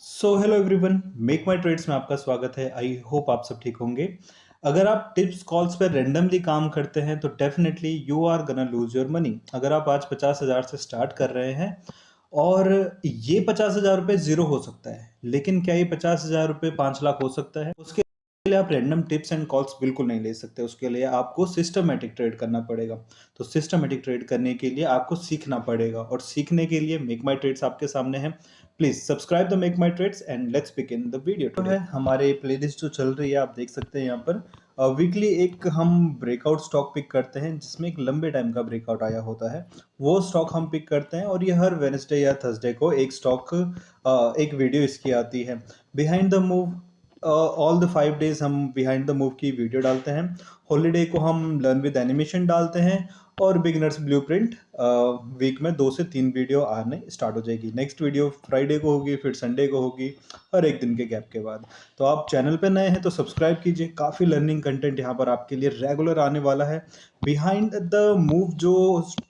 So hello everyone, make my trades में आपका स्वागत है। आई होप आप सब ठीक होंगे। अगर आप टिप्स कॉल्स पर रेंडमली काम करते हैं तो definitely you are gonna lose your money. अगर आप आज 50,000 से स्टार्ट कर रहे हैं और ये 50,000 रुपये जीरो हो सकता है, लेकिन क्या ये 50,000 रुपये 5 लाख हो सकता है? उसके लिए आप रैंडम टिप्स एंड कॉल्स बिल्कुल नहीं ले सकते। उसके लिए आपको सिस्टमैटिक ट्रेड करना पड़ेगा। तो सिस्टमैटिक ट्रेड करने के लिए आपको सीखना पड़ेगा, और सीखने के लिए मेक माई ट्रेड्स आपके सामने है। Please subscribe the make my trades and let's begin the video today. है हमारे प्लेलिस्ट जो चल रही है, आप देख सकते हैं यहाँ पर वीकली एक हम ब्रेकआउट स्टॉक पिक करते हैं जिसमें एक लंबे टाइम का ब्रेकआउट आया होता है। वो स्टॉक हम पिक करते हैं और ये हर वेडनेसडे या थर्सडे को एक स्टॉक एक वीडियो इसकी आती है। Behind the move all the 5 days हम बिहाइंड द मूव की वीडियो डालते हैं। हॉलीडे को हम लर्न विद एनिमेशन डालते हैं, और बिगिनर्स ब्लूप्रिंट वीक में 2 से 3 वीडियो आने स्टार्ट हो जाएगी। नेक्स्ट वीडियो फ्राइडे को होगी, फिर संडे को होगी, हर एक दिन के गैप के बाद। तो आप चैनल पे नए हैं तो सब्सक्राइब कीजिए। काफ़ी लर्निंग कंटेंट यहाँ पर आपके लिए रेगुलर आने वाला है। बिहाइंड द मूव जो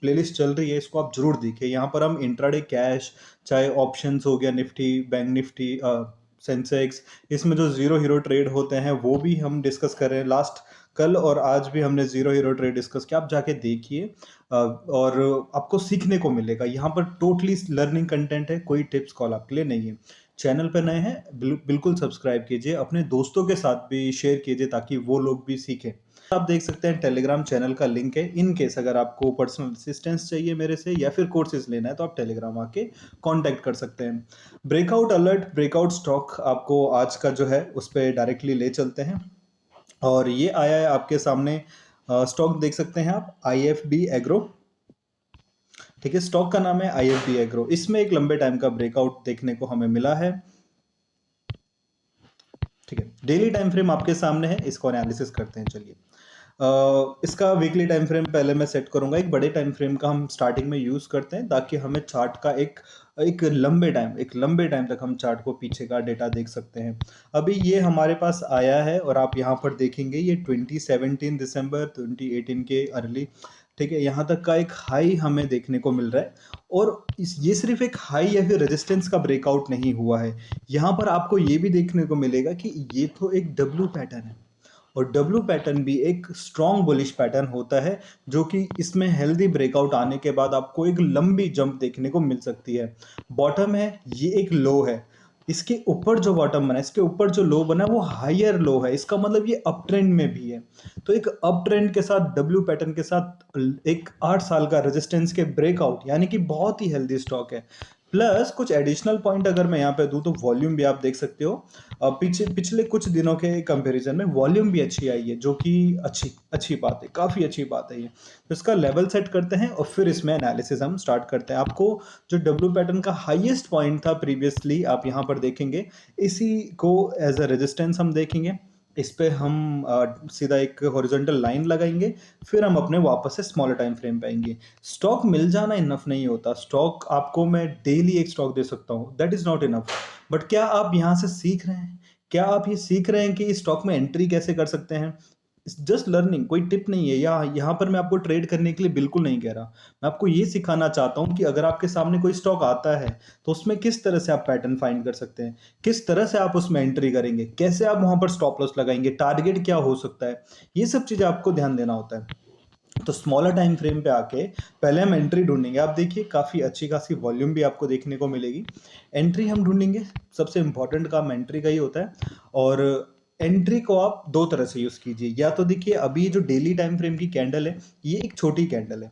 प्लेलिस्ट चल रही है, इसको आप जरूर देखिए। यहाँ पर हम इंट्राडे कैश, चाहे ऑप्शंस हो गया, निफ्टी, बैंक निफ्टी, सेंसेक्स, इसमें जो जीरो हीरो ट्रेड होते हैं वो भी हम डिस्कस कर रहे हैं। लास्ट कल और आज भी हमने जीरो हीरो ट्रेड डिस्कस किया। आप जाके देखिए और आपको सीखने को मिलेगा। यहाँ पर टोटली लर्निंग कंटेंट है, कोई टिप्स कॉल आपके लिए नहीं है। चैनल पर नए हैं बिल्कुल सब्सक्राइब कीजिए, अपने दोस्तों के साथ भी शेयर कीजिए ताकि वो लोग भी सीखें। आप देख सकते हैं टेलीग्राम चैनल का लिंक है। इन केस अगर आपको पर्सनल असिस्टेंस चाहिए मेरे से या फिर कोर्सेज लेना है तो आप टेलीग्राम आके कांटेक्ट कर सकते हैं। ब्रेकआउट अलर्ट, ब्रेकआउट स्टॉक आपको आज का जो है उस पर डायरेक्टली ले चलते हैं। और ये आया है आपके सामने, स्टॉक देख सकते हैं आप, IFB एग्रो। ठीक है, स्टॉक का नाम है IFB एग्रो। इसमें एक लंबे टाइम का ब्रेकआउट देखने को हमें मिला है। ठीक है, डेली टाइम फ्रेम आपके सामने है, इसको एनालिसिस करते हैं। चलिए, इसका वीकली टाइम फ्रेम पहले मैं सेट करूंगा। एक बड़े टाइम फ्रेम का हम स्टार्टिंग में यूज करते हैं ताकि हमें चार्ट का एक लंबे टाइम तक हम चार्ट को पीछे का डेटा देख सकते हैं। अभी ये हमारे पास आया है और आप यहाँ पर देखेंगे ये 2017 दिसंबर 2018 के अर्ली, ठीक है, यहाँ तक का एक हाई हमें देखने को मिल रहा है। और ये सिर्फ एक हाई या फिर रेजिस्टेंस का ब्रेकआउट नहीं हुआ है। यहाँ पर आपको ये भी देखने को मिलेगा कि ये तो एक डब्ल्यू पैटर्न है, और डब्ल्यू पैटर्न भी एक स्ट्रॉन्ग बुलिश पैटर्न होता है, जो कि इसमें हेल्दी ब्रेकआउट आने के बाद आपको एक लंबी जंप देखने को मिल सकती है। बॉटम है, ये एक लो है। इसके ऊपर जो बॉटम बना है, इसके ऊपर जो लो बना है वो हायर लो है। इसका मतलब ये अप ट्रेंड में भी है। तो एक अप ट्रेंड के साथ डब्ल्यू पैटर्न के साथ एक 8 साल का रेजिस्टेंस के ब्रेकआउट, यानी कि बहुत ही हेल्दी स्टॉक है। प्लस कुछ एडिशनल पॉइंट अगर मैं यहाँ पे दूं तो वॉल्यूम भी आप देख सकते हो। पिछले कुछ दिनों के कंपैरिजन में वॉल्यूम भी अच्छी आई है, जो कि अच्छी बात है, काफ़ी अच्छी बात है ये। तो इसका लेवल सेट करते हैं और फिर इसमें एनालिसिस हम स्टार्ट करते हैं। आपको जो डब्ल्यू पैटर्न का हाईएस्ट पॉइंट था प्रीवियसली, आप यहाँ पर देखेंगे, इसी को एज अ रेजिस्टेंस हम देखेंगे। इस पे हम सीधा एक हॉरिजॉन्टल लाइन लगाएंगे, फिर हम अपने वापस से स्मॉलर टाइम फ्रेम पे आएंगे। स्टॉक मिल जाना इनफ नहीं होता। स्टॉक आपको मैं डेली एक स्टॉक दे सकता हूँ, that is not enough. But क्या आप यहाँ से सीख रहे हैं? क्या आप ये सीख रहे हैं कि इस स्टॉक में एंट्री कैसे कर सकते हैं? जस्ट लर्निंग, कोई टिप नहीं है। या यहाँ पर मैं आपको ट्रेड करने के लिए बिल्कुल नहीं कह रहा। मैं आपको ये सिखाना चाहता हूँ कि अगर आपके सामने कोई स्टॉक आता है तो उसमें किस तरह से आप पैटर्न फाइंड कर सकते हैं, किस तरह से आप उसमें एंट्री करेंगे, कैसे आप वहां पर स्टॉप लॉस लगाएंगे, टारगेट क्या हो सकता है, ये सब चीजें आपको ध्यान देना होता है। तो स्मॉलर टाइम फ्रेम पे आके पहले हम एंट्री ढूंढेंगे। आप देखिए, काफ़ी अच्छी खासी वॉल्यूम भी आपको देखने को मिलेगी। एंट्री हम ढूंढेंगे, सबसे इंपॉर्टेंट काम एंट्री का ही होता है। और एंट्री को आप दो तरह से यूज़ कीजिए। या तो देखिए, अभी जो डेली टाइम फ्रेम की कैंडल है, ये एक छोटी कैंडल है।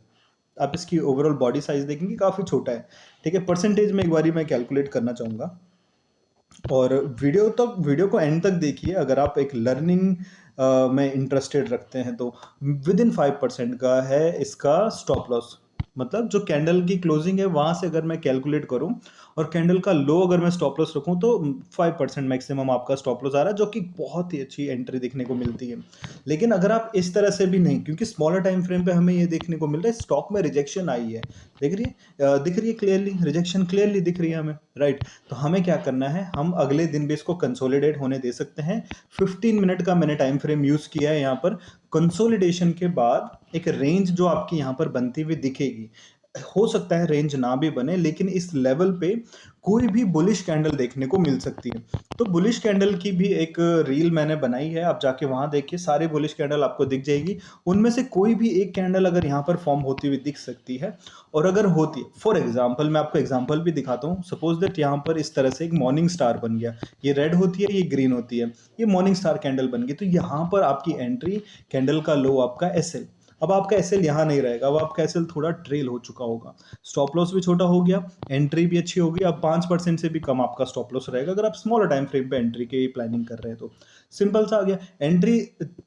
आप इसकी ओवरऑल बॉडी साइज देखेंगे, काफ़ी छोटा है। ठीक है, परसेंटेज में एक बारी मैं कैलकुलेट करना चाहूँगा। और वीडियो को एंड तक देखिए। अगर आप एक लर्निंग में इंटरेस्टेड रखते हैं तो विद इन 5% का है इसका स्टॉप लॉस। मतलब जो कैंडल की क्लोजिंग है वहां से अगर मैं कैलकुलेट करूं और कैंडल का लो अगर मैं स्टॉप लॉस रखूं तो 5% मैक्सिमम आपका स्टॉप लॉस आ रहा है, जो कि बहुत ही अच्छी एंट्री देखने को मिलती है। लेकिन अगर आप इस तरह से भी नहीं, क्योंकि स्मॉलर टाइम फ्रेम पे हमें ये देखने को मिल रहा है स्टॉक में रिजेक्शन आई है। दिख रही है क्लियरली, रिजेक्शन क्लियरली दिख रही है हमें, राइट। तो हमें क्या करना है, हम अगले दिन भी इसको कंसोलिडेट होने दे सकते हैं। 15 मिनट का मैंने टाइम फ्रेम यूज किया है यहाँ पर। कंसोलिडेशन के बाद एक रेंज जो आपकी यहाँ पर बनती हुई दिखेगी, हो सकता है रेंज ना भी बने, लेकिन इस लेवल पे कोई भी बुलिश कैंडल देखने को मिल सकती है। तो बुलिश कैंडल की भी एक रील मैंने बनाई है, आप जाके वहाँ देखिए, सारी बुलिश कैंडल आपको दिख जाएगी। उनमें से कोई भी एक कैंडल अगर यहाँ पर फॉर्म होती हुई दिख सकती है, और अगर होती है, फॉर एग्जाम्पल मैं आपको एग्जाम्पल भी दिखाता हूँ। सपोज दैट यहाँ पर इस तरह से एक मॉर्निंग स्टार बन गया, ये रेड होती है, ये ग्रीन होती है, ये मॉर्निंग स्टार कैंडल बन गई, तो यहाँ पर आपकी एंट्री, कैंडल का लो आपका एसएल। अब आपका एसएल यहाँ नहीं रहेगा, अब आपका एसएल थोड़ा ट्रेल हो चुका होगा, स्टॉप लॉस भी छोटा हो गया, एंट्री भी अच्छी होगी। अब 5% से भी कम आपका स्टॉप लॉस रहेगा अगर आप स्मॉलर टाइम फ्रेम पे एंट्री की प्लानिंग कर रहे हैं तो। सिंपल सा आ गया। एंट्री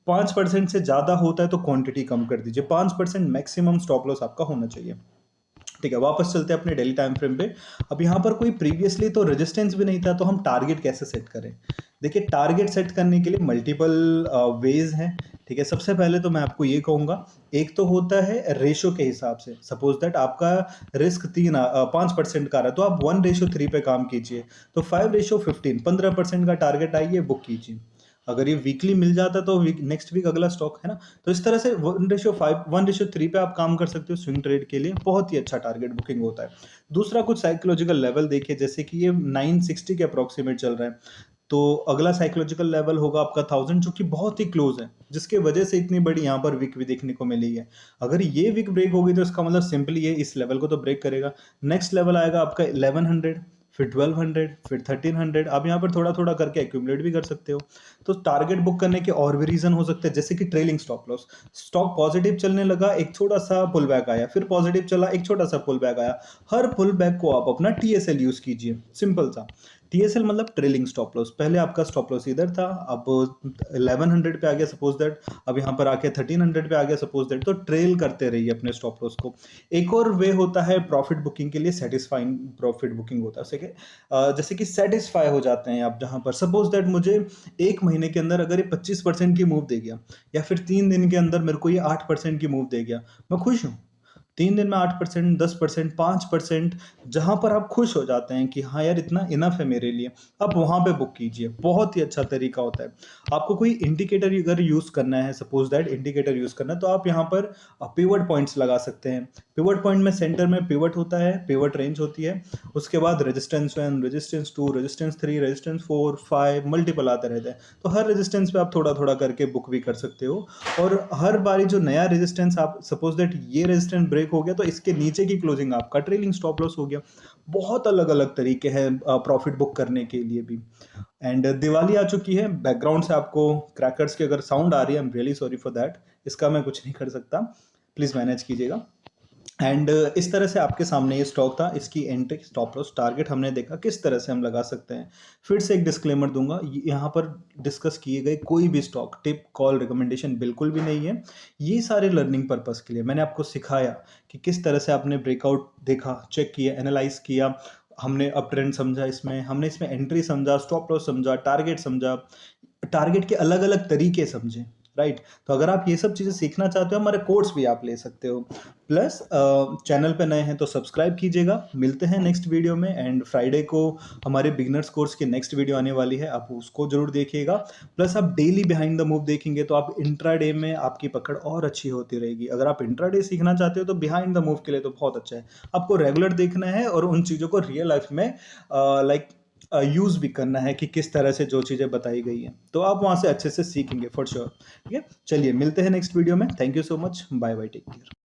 5% से ज़्यादा होता है तो क्वांटिटी कम कर दीजिए, 5% मैक्सिमम स्टॉप लॉस आपका होना चाहिए। ठीक है, वापस चलते हैं अपने डेली टाइम फ्रेम पे। अब यहाँ पर कोई प्रीवियसली तो रेजिस्टेंस भी नहीं था, तो हम टारगेट कैसे सेट करें? देखिए, टारगेट सेट करने के लिए मल्टीपल वेज हैं। ठीक है, सबसे पहले तो मैं आपको ये कहूँगा, एक तो होता है रेशो के हिसाब से। सपोज दैट आपका रिस्क 5% का रहा है, तो आप 1:3 पे काम कीजिए। तो 5:15, 15% का टारगेट आइए, बुक कीजिए। अगर ये वीकली मिल जाता तो नेक्स्ट वीक अगला स्टॉक है ना। तो इस तरह से 1:5, 1:3 पे आप काम कर सकते हो स्विंग ट्रेड के लिए, बहुत ही अच्छा टारगेट बुकिंग होता है। दूसरा, कुछ साइकोलॉजिकल लेवल देखिए, जैसे कि ये 960 के अप्रोक्सीमेट चल रहा है, तो अगला साइकोलॉजिकल लेवल होगा आपका 1000, जो कि बहुत ही क्लोज है, जिसके वजह से इतनी बड़ी यहाँ पर वीक भी देखने को मिली है। अगर ये वीक ब्रेक होगी तो इसका मतलब सिंपली ये इस लेवल को तो ब्रेक करेगा। नेक्स्ट लेवल आएगा आपका 1100, फिर 1200, फिर 1300। आप यहाँ पर थोड़ा थोड़ा करके एक्यूमुलेट भी कर सकते हो। तो टारगेट बुक करने के और भी रीजन हो सकते हैं, जैसे कि trailing stop loss. Stock positive चलने लगा, एक छोटा सा पुल बैक आया, फिर पॉजिटिव चला, एक छोटा सा पुल बैक आया। हर पुल बैक को आप अपना टीएसएल यूज कीजिए, सिंपल सा। टीएसएल मतलब ट्रेलिंग स्टॉप लॉस। पहले आपका स्टॉप लॉस इधर था, अब 1100 पे आ गया सपोज दैट, अब यहाँ पर आके 1300 पे आ गया सपोज दैट, तो ट्रेल करते रहिए अपने स्टॉप लॉस को। एक और वे होता है प्रॉफिट बुकिंग के लिए, सेटिस्फाइंग प्रॉफिट बुकिंग होता है। जैसे कि सेटिस्फाई हो जाते हैं आप, जहां पर सपोज दैट मुझे एक महीने के अंदर अगर ये 25% की मूव दे गया, या फिर 3 दिन के अंदर मेरे को ये 8% की मूव दे गया, मैं खुश हूँ। 3 दिन में 8%, 10%, 5%, जहां पर आप खुश हो जाते हैं कि हाँ यार इतना इनफ है मेरे लिए, आप वहां पे बुक कीजिए, बहुत ही अच्छा तरीका होता है। आपको कोई इंडिकेटर अगर यूज करना है, सपोज दैट इंडिकेटर यूज करना है, तो आप यहाँ पर पिवट पॉइंट्स लगा सकते हैं। पिवट पॉइंट में सेंटर में पिवट होता है, पिवट रेंज होती है, उसके बाद resistance 1, resistance 2, resistance 3, resistance 4, 5 multiple आते रहते हैं। तो हर रेजिस्टेंस पे आप थोड़ा थोड़ा करके बुक भी कर सकते हो। और हर बारी जो नया रेजिस्टेंस, आप सपोज दैट ये रेजिस्टेंस ब्रेक हो गया, तो इसके नीचे की क्लोजिंग आपका ट्रेलिंग स्टॉप लॉस हो गया। बहुत अलग अलग तरीके हैं प्रॉफिट बुक करने के लिए भी। एंड दिवाली आ चुकी है, बैकग्राउंड से आपको क्रैकर्स की अगर साउंड आ रही है, I am really sorry for that. इसका मैं कुछ नहीं कर सकता, प्लीज़ मैनेज कीजिएगा। एंड इस तरह से आपके सामने ये स्टॉक था, इसकी एंट्री, स्टॉप लॉस, टारगेट हमने देखा किस तरह से हम लगा सकते हैं। फिर से एक डिस्क्लेमर दूंगा, यहाँ पर डिस्कस किए गए कोई भी स्टॉक टिप, कॉल, रिकमेंडेशन बिल्कुल भी नहीं है। ये सारे लर्निंग पर्पस के लिए मैंने आपको सिखाया कि किस तरह से आपने ब्रेकआउट देखा, चेक किया, एनालाइज किया, हमने अप ट्रेंड समझा, इसमें हमने इसमें एंट्री समझा, स्टॉप लॉस समझा, टारगेट समझा, टारगेट के अलग अलग तरीके समझे, राइट। तो अगर आप ये सब चीज़ें सीखना चाहते हो, हमारे कोर्स भी आप ले सकते हो। प्लस चैनल पे नए हैं तो सब्सक्राइब कीजिएगा। मिलते हैं नेक्स्ट वीडियो में, एंड फ्राइडे को हमारे बिगनर्स कोर्स की नेक्स्ट वीडियो आने वाली है, आप उसको जरूर देखिएगा। प्लस आप डेली बिहाइंड द मूव देखेंगे तो आप इंट्राडे में आपकी पकड़ और अच्छी होती रहेगी। अगर आप इंट्राडे सीखना चाहते हो तो बिहाइंड द मूव के लिए तो बहुत अच्छा है। आपको रेगुलर देखना है और उन चीज़ों को रियल लाइफ में लाइक यूज़ भी करना है कि किस तरह से जो चीज़ें बताई गई हैं, तो आप वहाँ से अच्छे से सीखेंगे फॉर श्योर। ठीक है, चलिए मिलते हैं नेक्स्ट वीडियो में। Thank you so much, bye bye, take care.